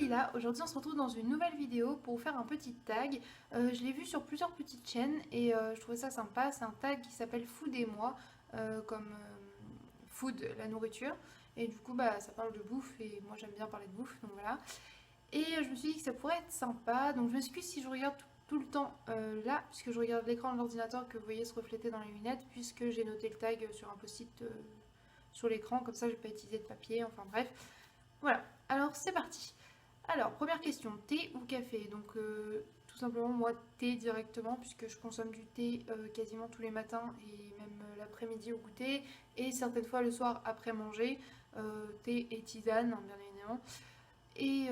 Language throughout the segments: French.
Lila, aujourd'hui on se retrouve dans une nouvelle vidéo pour vous faire un petit tag. Je l'ai vu sur plusieurs petites chaînes et je trouvais ça sympa. C'est un tag qui s'appelle Food et moi, comme food, la nourriture. Et du coup bah, ça parle de bouffe et moi j'aime bien parler de bouffe, donc voilà. Et je me suis dit que ça pourrait être sympa, donc je m'excuse si je regarde tout le temps là, puisque je regarde l'écran de l'ordinateur que vous voyez se refléter dans les lunettes, puisque j'ai noté le tag sur un post-it sur l'écran, comme ça je vais pas utiliser de papier, enfin bref. Voilà, alors c'est parti. Alors, première question, thé ou café? Donc, tout simplement, moi, thé directement, puisque je consomme du thé quasiment tous les matins et même l'après-midi au goûter, et certaines fois le soir après manger, thé et tisane, hein, bien évidemment. Et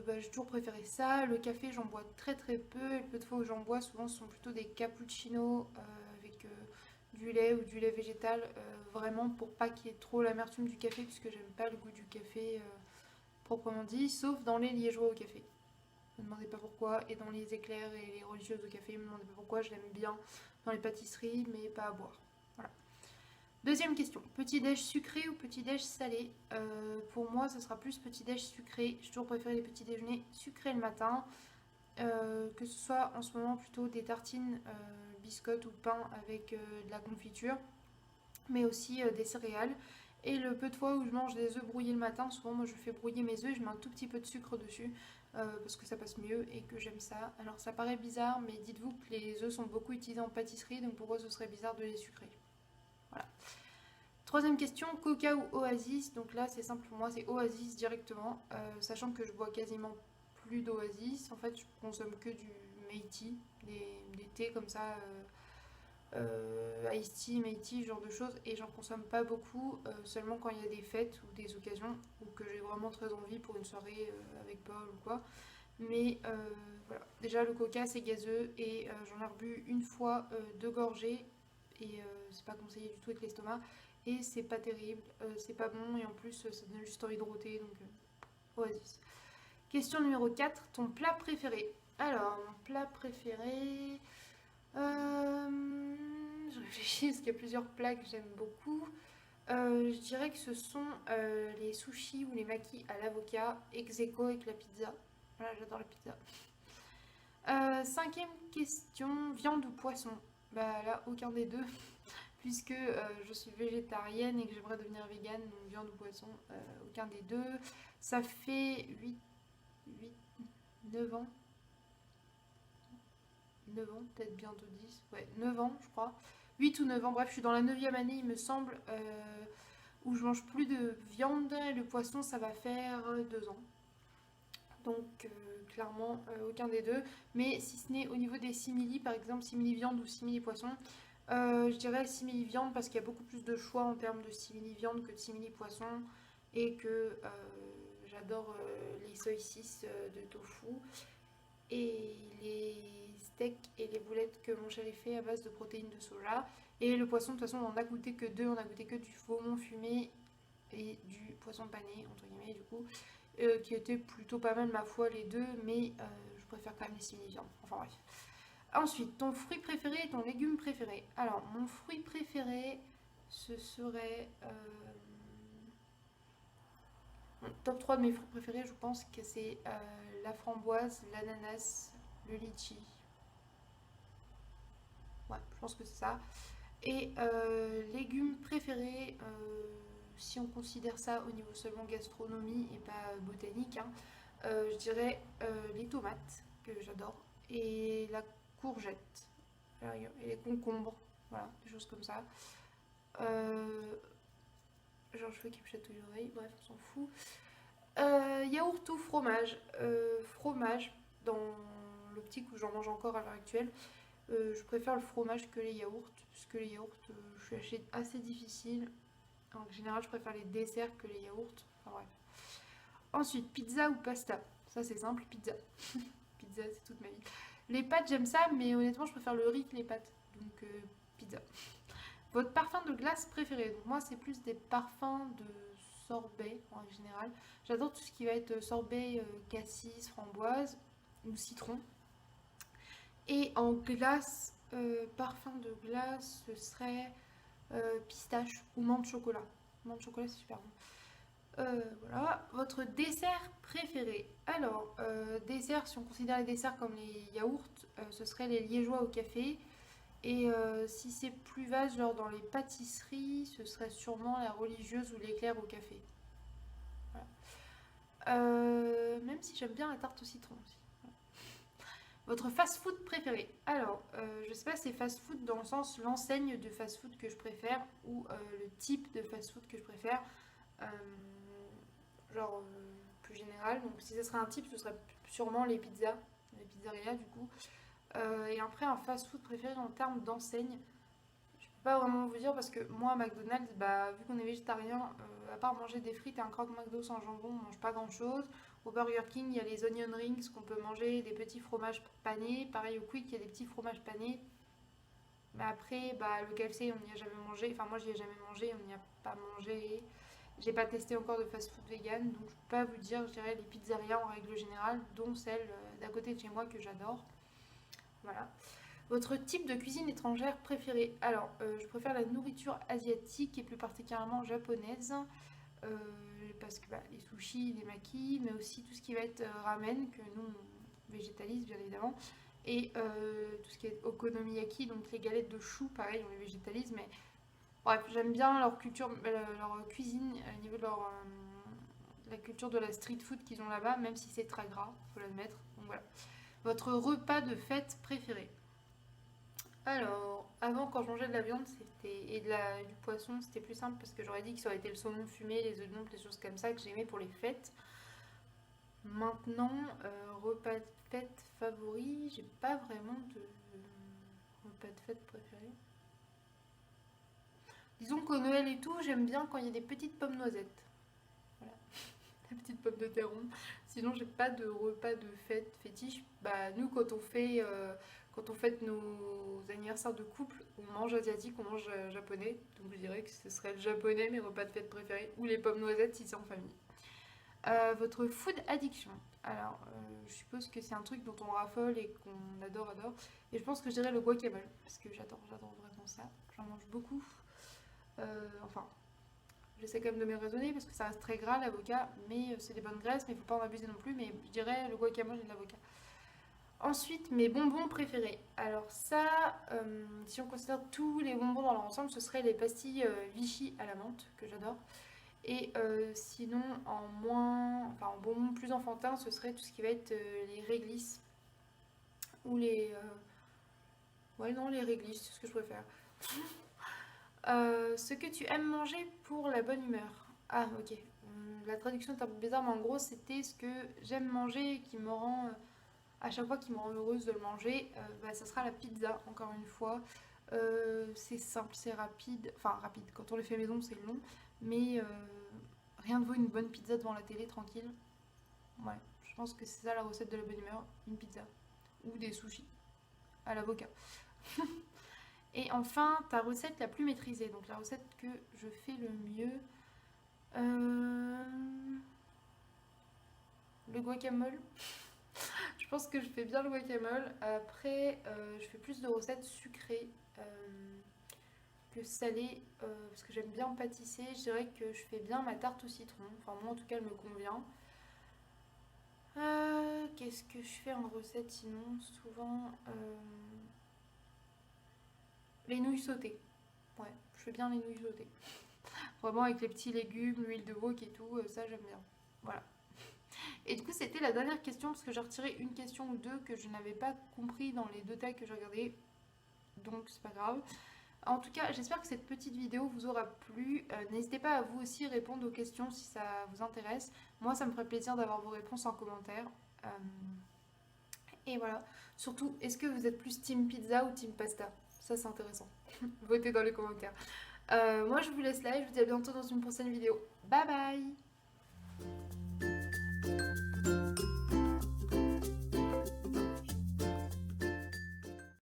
bah, j'ai toujours préféré ça. Le café, j'en bois très très peu, et le peu de fois où j'en bois, souvent, ce sont plutôt des cappuccinos avec du lait ou du lait végétal, vraiment pour pas qu'il y ait trop l'amertume du café, puisque j'aime pas le goût du café proprement dit, sauf dans les liégeois au café. Ne me demandez pas pourquoi, et dans les éclairs et les religieuses au café, ne me demandez pas pourquoi, je l'aime bien dans les pâtisseries, mais pas à boire. Voilà. Deuxième question, petit-déj sucré ou petit-déj salé? Pour moi, ce sera plus petit-déj sucré. J'ai toujours préféré les petits déjeuners sucrés le matin, que ce soit en ce moment plutôt des tartines, biscottes ou pain avec de la confiture, mais aussi des céréales. Et le peu de fois où je mange des œufs brouillés le matin, souvent moi je fais brouiller mes œufs et je mets un tout petit peu de sucre dessus parce que ça passe mieux et que j'aime ça. Alors ça paraît bizarre, mais dites-vous que les œufs sont beaucoup utilisés en pâtisserie, donc pourquoi ce serait bizarre de les sucrer? Voilà. Troisième question, Coca ou Oasis? Donc là c'est simple pour moi, c'est Oasis directement, sachant que je bois quasiment plus d'Oasis. En fait je consomme que du Meiti, des thés comme ça. Ice tea, Meiji tea, ce genre de choses, et j'en consomme pas beaucoup, seulement quand il y a des fêtes ou des occasions ou que j'ai vraiment très envie pour une soirée avec Paul ou quoi. Mais voilà, déjà le coca c'est gazeux et j'en ai rebu une fois deux gorgées et c'est pas conseillé du tout avec l'estomac et c'est pas terrible, c'est pas bon et en plus ça donne juste envie de rôter donc Oasis. Question numéro 4, ton plat préféré? Alors, mon plat préféré. Je réfléchis parce qu'il y a plusieurs plats que j'aime beaucoup. Je dirais que ce sont les sushis ou les makis à l'avocat, ex aequo avec la pizza. Voilà, j'adore la pizza. Cinquième question, viande ou poisson? Bah là, aucun des deux, puisque je suis végétarienne et que j'aimerais devenir végane, donc viande ou poisson, aucun des deux. Ça fait 8 9 ans 9 ans, peut-être bientôt 10, ouais, 9 ans je crois, 8 ou 9 ans, bref, je suis dans la neuvième année il me semble, où je mange plus de viande, et le poisson ça va faire 2 ans. Donc clairement aucun des deux, mais si ce n'est au niveau des simili, par exemple simili viande ou simili poisson, je dirais simili viande parce qu'il y a beaucoup plus de choix en termes de simili viande que de simili poisson, et que j'adore les soy 6 de tofu et les steaks et les boulettes que mon chéri fait à base de protéines de soja. Et le poisson, de toute façon, on a goûté que deux, on a goûté que du saumon fumé et du poisson pané, entre guillemets, du coup, qui étaient plutôt pas mal, ma foi, les deux, mais je préfère quand même les simili-viandes. Enfin bref. Ensuite, ton fruit préféré et ton légume préféré? Alors, mon fruit préféré, ce serait. Top 3 de mes fruits préférés, je pense que c'est la framboise, l'ananas, le litchi. Ouais, je pense que c'est ça. Et légumes préférés, si on considère ça au niveau seulement gastronomie et pas botanique, hein, je dirais les tomates, que j'adore, et la courgette, et les concombres, voilà, des choses comme ça. Euh, genre cheveux qui me chatouillent l'oreille, bref, on s'en fout. Yaourt ou fromage? Fromage, dans l'optique où j'en mange encore à l'heure actuelle. Je préfère le fromage que les yaourts, puisque les yaourts, je suis assez difficile. En général, je préfère les desserts que les yaourts. Enfin bref. Ensuite, pizza ou pasta? Ça, c'est simple, pizza. Pizza, c'est toute ma vie. Les pâtes, j'aime ça, mais honnêtement, je préfère le riz que les pâtes. Donc, pizza. Votre parfum de glace préféré? Donc, moi, c'est plus des parfums de sorbet en général. J'adore tout ce qui va être sorbet, cassis, framboise ou citron. Et en glace, parfum de glace, ce serait pistache ou menthe chocolat. Menthe chocolat, c'est super bon. Voilà, votre dessert préféré. Alors, dessert, si on considère les desserts comme les yaourts, ce serait les liégeois au café. Et si c'est plus vaste, genre dans les pâtisseries, ce serait sûrement la religieuse ou l'éclair au café. Voilà. Même si j'aime bien la tarte au citron aussi. Votre fast-food préféré. Alors, je sais pas si c'est fast-food dans le sens l'enseigne de fast-food que je préfère ou le type de fast-food que je préfère. Euh, plus général. Donc si ce serait un type, ce serait sûrement les pizzas, les pizzerias du coup. Et après, un fast-food préféré en termes d'enseigne. Je peux pas vraiment vous dire parce que moi, à McDonald's, bah, vu qu'on est végétarien, à part manger des frites et un croque McDo sans jambon, on mange pas grand-chose. Au Burger King, il y a les onion rings qu'on peut manger, des petits fromages panés. Pareil au Quick, il y a des petits fromages panés. Mais après, bah, le KFC, on n'y a jamais mangé. Enfin, moi, j'y ai jamais mangé, on n'y a pas mangé. J'ai pas testé encore de fast-food vegan, donc je peux pas vous dire, je dirais les pizzerias en règle générale, dont celle d'à côté de chez moi que j'adore. Voilà. Votre type de cuisine étrangère préféré. Alors, je préfère la nourriture asiatique et plus particulièrement japonaise. euh, Parce que bah, les sushis, les makis, mais aussi tout ce qui va être ramen, que nous on végétalise bien évidemment. Et tout ce qui est okonomiyaki, donc les galettes de choux, pareil, on les végétalise, mais bref, j'aime bien leur culture, leur cuisine, au niveau de la culture de la street food qu'ils ont là-bas, même si c'est très gras, faut l'admettre. Donc voilà. Votre repas de fête préféré. Alors, avant, quand je mangeais de la viande et du poisson, c'était plus simple parce que j'aurais dit que ça aurait été le saumon fumé, les oignons, des choses comme ça que j'aimais pour les fêtes. Maintenant, repas de fête favori, j'ai pas vraiment de repas de fête préféré. Disons qu'au Noël et tout, j'aime bien quand il y a des petites pommes noisettes. Voilà, des petites pommes de terre rondes. Sinon, j'ai pas de repas de fête fétiche. Bah, nous, quand on fête nos anniversaires de couple, on mange asiatique, on mange japonais. Donc, je dirais que ce serait le japonais, mes repas de fête préférés, ou les pommes noisettes si c'est en famille. Votre food addiction. Alors, je suppose que c'est un truc dont on raffole et qu'on adore. Et je pense que je dirais le guacamole, parce que j'adore vraiment ça. J'en mange beaucoup. Enfin, j'essaie quand même de me raisonner parce que ça reste très gras l'avocat, mais c'est des bonnes graisses, mais il faut pas en abuser non plus. Mais je dirais le guacamole et l'avocat. Ensuite, mes bonbons préférés. Alors ça, si on considère tous les bonbons dans leur ensemble, ce serait les pastilles Vichy à la menthe, que j'adore. Et sinon, en bonbons plus enfantins, ce serait tout ce qui va être les réglisses. Ou les... Ouais, non, les réglisses, c'est ce que je préfère. Ce que tu aimes manger pour la bonne humeur. Ah, ok. La traduction est un peu bizarre, mais en gros, c'était ce que j'aime manger et qui me rend, à chaque fois, qui me rend heureuse de le manger. Bah, ça sera la pizza, encore une fois. C'est simple, c'est rapide. Enfin, rapide. Quand on le fait maison, c'est long. Mais rien ne vaut une bonne pizza devant la télé, tranquille. Ouais, je pense que c'est ça la recette de la bonne humeur. Une pizza. Ou des sushis à l'avocat. Et enfin, ta recette la plus maîtrisée. Donc la recette que je fais le mieux. Euh, Le guacamole. Je pense que je fais bien le guacamole. Après, je fais plus de recettes sucrées que salées. Parce que j'aime bien pâtisser. Je dirais que je fais bien ma tarte au citron. Enfin, moi en tout cas, elle me convient. Qu'est-ce que je fais en recette sinon? Souvent, les nouilles sautées. Ouais, je fais bien les nouilles sautées. Vraiment avec les petits légumes, l'huile de wok et tout, ça j'aime bien. Voilà. Et du coup, c'était la dernière question parce que j'ai retiré une question ou deux que je n'avais pas compris dans les deux tags que j'ai regardés. Donc, c'est pas grave. En tout cas, j'espère que cette petite vidéo vous aura plu. N'hésitez pas à vous aussi répondre aux questions si ça vous intéresse. Moi, ça me ferait plaisir d'avoir vos réponses en commentaire. Euh, Et voilà. Surtout, est-ce que vous êtes plus team pizza ou team pasta? Ça, c'est intéressant. Votez dans les commentaires. Moi, je vous laisse là et je vous dis à bientôt dans une prochaine vidéo. Bye bye!